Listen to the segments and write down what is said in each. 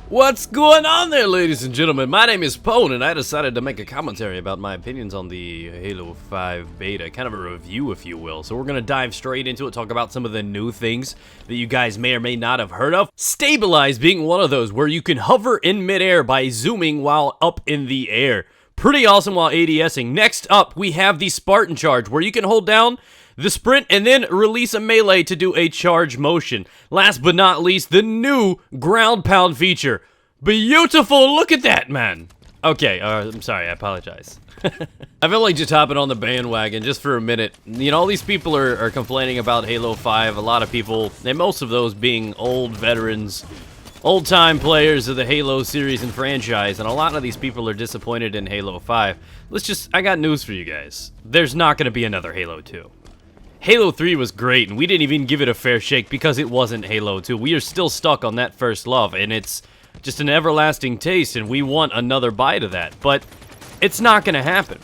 What's going on there, ladies and gentlemen? My name is Pone, and I decided to make a commentary about my opinions on the Halo 5 beta, kind of a review, if you will. So we're going to dive straight into it, talk about some of the new things that you guys may or may not have heard of. Stabilize being one of those, where you can hover in midair by zooming while up in the air. Pretty awesome while ADSing. Next up, we have the Spartan Charge, where you can hold down the sprint and then release a melee to do a charge motion. Last but not least, the new ground pound feature. Beautiful, look at that, man. Okay, I'm sorry, I apologize. I feel like just hopping on the bandwagon just for a minute. You know, all these people are complaining about Halo 5. A lot of people, and most of those being old veterans, old-time players of the Halo series and franchise, and a lot of these people are disappointed in Halo 5. I got news for you guys. There's not going to be another Halo 2. Halo 3 was great, and we didn't even give it a fair shake because it wasn't Halo 2. We are still stuck on that first love, and it's just an everlasting taste, and we want another bite of that. But it's not going to happen.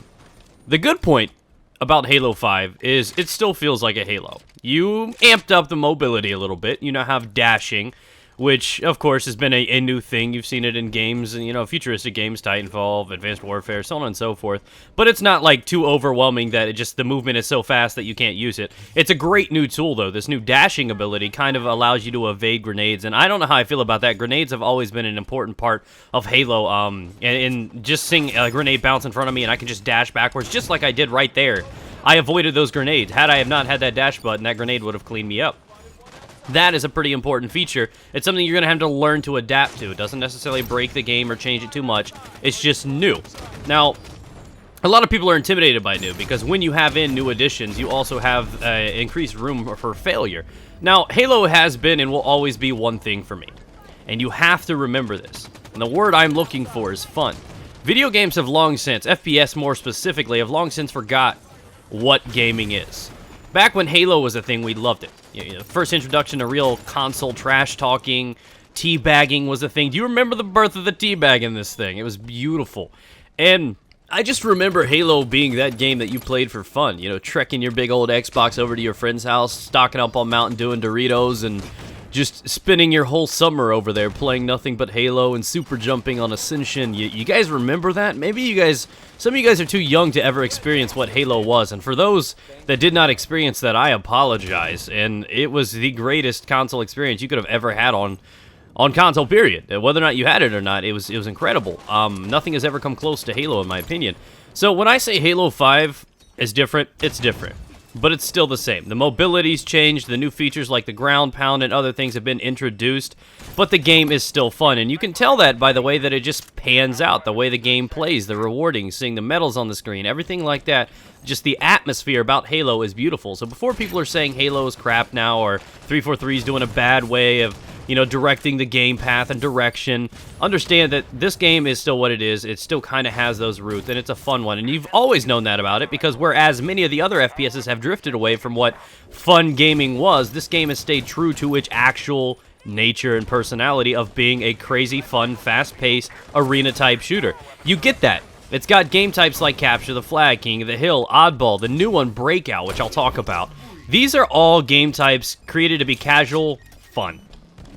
The good point about Halo 5 is it still feels like a Halo. You amped up the mobility a little bit. You now have dashing, which, of course, has been a new thing. You've seen it in games, and, you know, futuristic games, Titanfall, Advanced Warfare, so on and so forth. But it's not, like, too overwhelming that the movement is so fast that you can't use it. It's a great new tool, though. This new dashing ability kind of allows you to evade grenades, and I don't know how I feel about that. Grenades have always been an important part of Halo, and just seeing a grenade bounce in front of me, and I can just dash backwards, just like I did right there. I avoided those grenades. Had I have not had that dash button, that grenade would have cleaned me up. That is a pretty important feature. It's something you're going to have to learn to adapt to. It doesn't necessarily break the game or change it too much. It's just new. Now, a lot of people are intimidated by new because when you have in new additions, you also have increased room for failure. Now, Halo has been and will always be one thing for me. And you have to remember this. And the word I'm looking for is fun. Video games have long since, FPS more specifically, have long since forgot what gaming is. Back when Halo was a thing, we loved it. You know, first introduction to real console trash talking, teabagging was a thing. Do you remember the birth of the teabag in this thing? It was beautiful. And I just remember Halo being that game that you played for fun. You know, trekking your big old Xbox over to your friend's house, stocking up on Mountain Dew and Doritos, and just spending your whole summer over there playing nothing but Halo and super jumping on Ascension. You guys remember that? Maybe some of you guys are too young to ever experience what Halo was. And for those that did not experience that, I apologize. And it was the greatest console experience you could have ever had on console, period. Whether or not you had it or not, it was incredible. Nothing has ever come close to Halo, in my opinion. So when I say Halo 5 is different, it's different. But it's still the same. The mobility's changed, the new features like the ground pound and other things have been introduced, but the game is still fun, and you can tell that by the way that it just pans out, the way the game plays, the rewarding, seeing the medals on the screen, everything like that. Just the atmosphere about Halo is beautiful. So before people are saying Halo is crap now, or 343 is doing a bad way of, you know, directing the game path and direction, understand that this game is still what it is. It still kind of has those roots, and it's a fun one. And you've always known that about it, because whereas many of the other FPSs have drifted away from what fun gaming was, this game has stayed true to its actual nature and personality of being a crazy, fun, fast-paced, arena-type shooter. You get that. It's got game types like Capture the Flag, King of the Hill, Oddball, the new one, Breakout, which I'll talk about. These are all game types created to be casual, fun.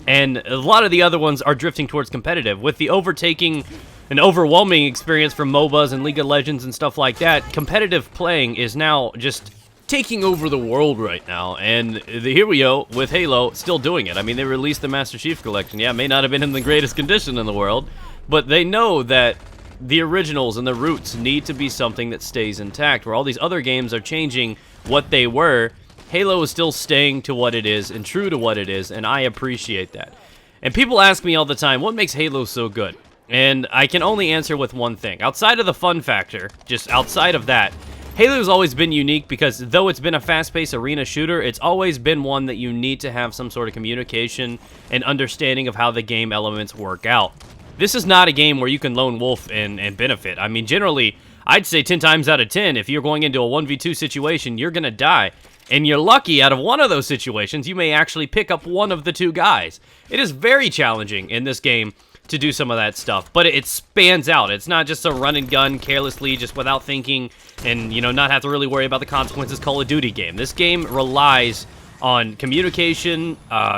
And a lot of the other ones are drifting towards competitive. With the overtaking an overwhelming experience from MOBAs and League of Legends and stuff like that, competitive playing is now just taking over the world right now. And here we go with Halo still doing it. I mean, they released the Master Chief Collection. Yeah, it may not have been in the greatest condition in the world, but they know that the originals and the roots need to be something that stays intact. Where all these other games are changing what they were, Halo is still staying to what it is and true to what it is, and I appreciate that. And people ask me all the time, what makes Halo so good? And I can only answer with one thing. Outside of the fun factor, just outside of that, Halo's always been unique because though it's been a fast-paced arena shooter, it's always been one that you need to have some sort of communication and understanding of how the game elements work out. This is not a game where you can lone wolf and benefit. I mean, generally, I'd say 10 times out of 10, if you're going into a 1v2 situation, you're going to die. And you're lucky, out of one of those situations, you may actually pick up one of the two guys. It is very challenging in this game to do some of that stuff, but it spans out. It's not just a run and gun carelessly, just without thinking, and, you know, not have to really worry about the consequences Call of Duty game. This game relies on communication,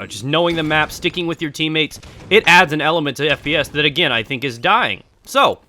just knowing the map, sticking with your teammates. It adds an element to FPS that, again, I think is dying. So,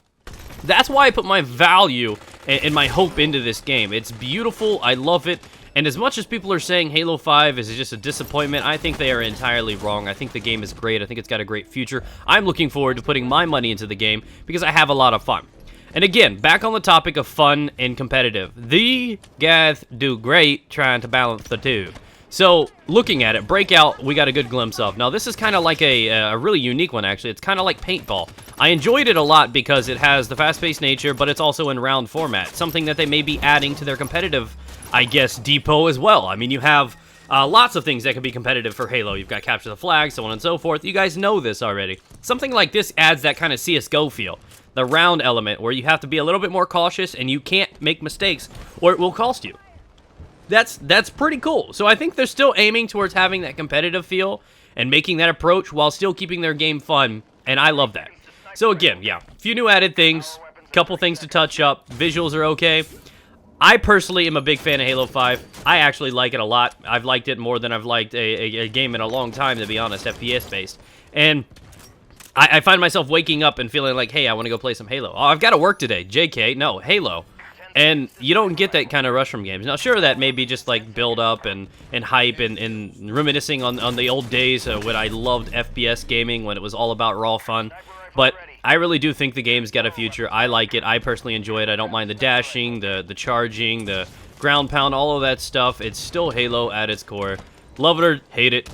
that's why I put my value and my hope into this game. It's beautiful, I love it, and as much as people are saying Halo 5 is just a disappointment, I think they are entirely wrong. I think the game is great, I think it's got a great future. I'm looking forward to putting my money into the game because I have a lot of fun. And again, back on the topic of fun and competitive, the guys do great trying to balance the two. So, looking at it, Breakout, we got a good glimpse of. Now, this is kind of like a really unique one, actually. It's kind of like Paintball. I enjoyed it a lot because it has the fast-paced nature, but it's also in round format. Something that they may be adding to their competitive, I guess, depot as well. I mean, you have lots of things that can be competitive for Halo. You've got Capture the Flag, so on and so forth. You guys know this already. Something like this adds that kind of CSGO feel. The round element, where you have to be a little bit more cautious and you can't make mistakes, or it will cost you. That's pretty cool. So I think they're still aiming towards having that competitive feel and making that approach while still keeping their game fun, and I love that. So again, yeah, a few new added things, couple things to touch up, visuals are okay. I personally am a big fan of Halo 5. I actually like it a lot. I've liked it more than I've liked a game in a long time, to be honest, FPS-based. And I find myself waking up and feeling like, hey, I want to go play some Halo. Oh, I've got to work today. JK, no, Halo. And you don't get that kind of rush from games. Now, sure, that may be just like build up and hype and reminiscing on the old days when I loved FPS gaming, when it was all about raw fun. But I really do think the game's got a future. I like it. I personally enjoy it. I don't mind the dashing, the charging, the ground pound, all of that stuff. It's still Halo at its core. Love it or hate it,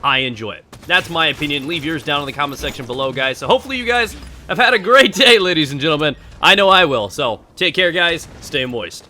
I enjoy it. That's my opinion. Leave yours down in the comment section below, guys. So hopefully you guys have had a great day, ladies and gentlemen. I know I will. So take care, guys. Stay moist.